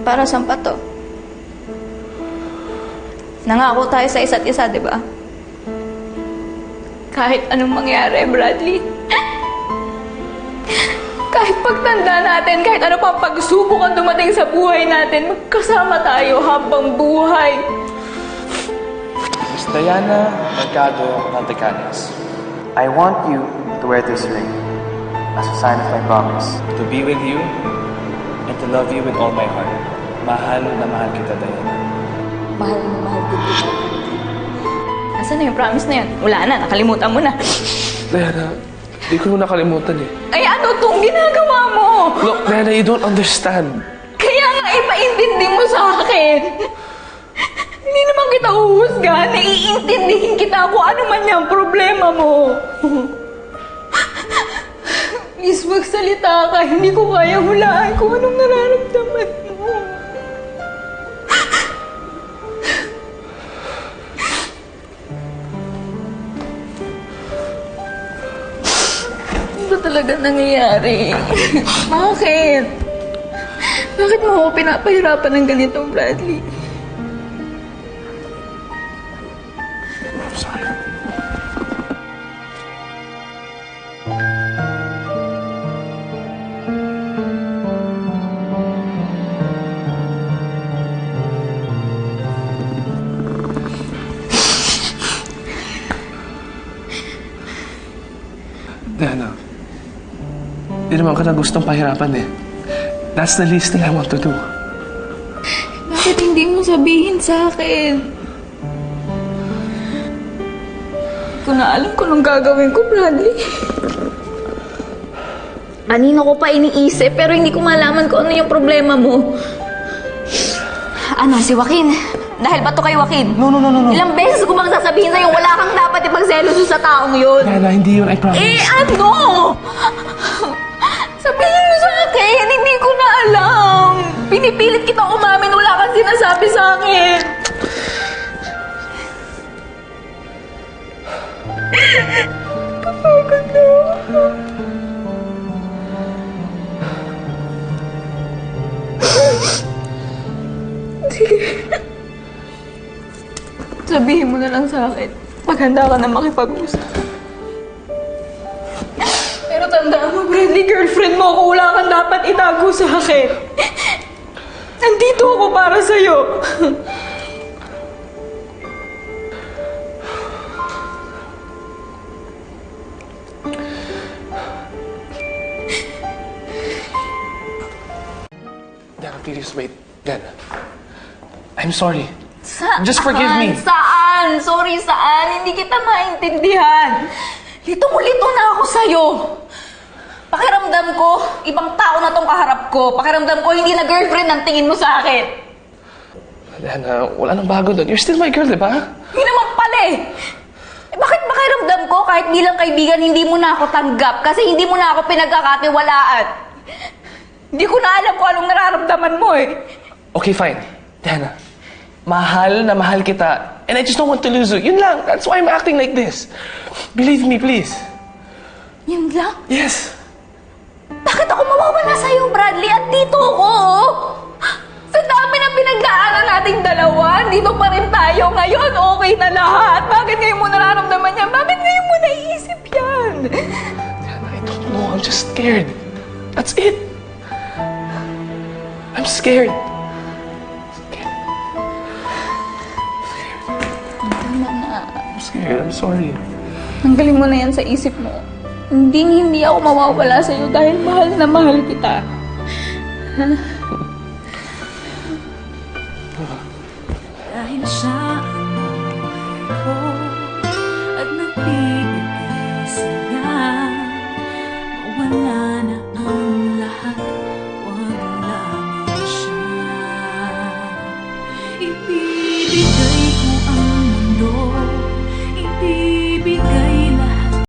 Para saan pa to? Nangako tayo sa isa't isa, di ba? Kahit anong mangyari, Bradley. Kahit pagtanda natin, kahit ano pang pagsubok ang dumating sa buhay natin, magkasama tayo habang buhay. Miss Diana Mercado Nantecanes, I want you to wear this ring as a sign of my promise. to be with you and to love you with all my heart. Mahal na mahal kita, Diana. Mahal na mahal din kita. Asan na yung promise na yan? Wala na, nakalimutan mo na. Diana, di ko nakalimutan eh. Ay, ano tong ginagawa mo? Look, Diana, you don't understand. Kaya nga ipaintindi mo sa akin. Hindi naman kita uhusga. Naiintindihin kita kung ano man yung problema mo. Please, magsalita ka. Hindi ko kaya hulaan kung anong nararamdaman mo. Ano ba talaga nangyayari? Bakit? Bakit mo ako pinapahirapan ng ganito, Bradley? Diana, di naman ka na gustong pahirapan eh. That's the least thing I want to do. Bakit hindi mo sabihin sa akin? Hindi ko na alam kung anong gagawin ko, Bradley. Kanina ko pa iniisip, pero hindi ko malaman kung ano yung problema mo. Ano, si Joaquin? Dahil ba to kay Joaquin? No. Ilang beses ko bang sasabihin sa'yo, wala kang dapat ipagselos sa taong yun? Diana, hindi yun, I promise. Eh, ano? Sabihin mo sa akin, hindi ko na alam. Pinipilit kitang umamin, wala kang sinasabi sa akin. Kapagod na ako. Sige. Sabihin mo na lang sa akin. Maghanda ka na makipag-usap. Pero tandaan mo, Bradley, girlfriend mo ako. Wala kang dapat itago sa akin. Nandito ako para sa'yo. Diana, please wait. Diana, I'm sorry. Saan? Just forgive me. Saan? Sorry, saan? Hindi kita maintindihan. Litong-lito na ako sa'yo. Pakiramdam ko, ibang tao na tong kaharap ko. Pakiramdam ko, hindi na girlfriend ang tingin mo sa akin. Diana, wala nang bago doon. You're still my girl, di ba? Hindi naman pala eh. Bakit pakiramdam ko, kahit bilang kaibigan, hindi mo na ako tanggap kasi hindi mo na ako pinagkakatiwalaan? Hindi ko na alam kung anong nararamdaman mo eh. Okay, fine. Diana, mahal na mahal kita. And I just don't want to lose you. Yun lang. That's why I'm acting like this. Believe me, please. Yun lang? Yes. Bakit ako mawawala sa'yo, Bradley? At dito ako, oh. Sa dami na pinagdaanan nating dalawa, dito pa rin tayo. Ngayon, okay na lahat. Bakit ngayon mo nararamdaman yan? Bakit ngayon mo naiisip yan? Diana, I don't know. I'm just scared. That's it. I'm scared. Tama na. I'm scared. I'm sorry. Tanggalin mo na yan sa isip mo. Hindi ako mawawala sa'yo dahil mahal na mahal kita. Dahil sa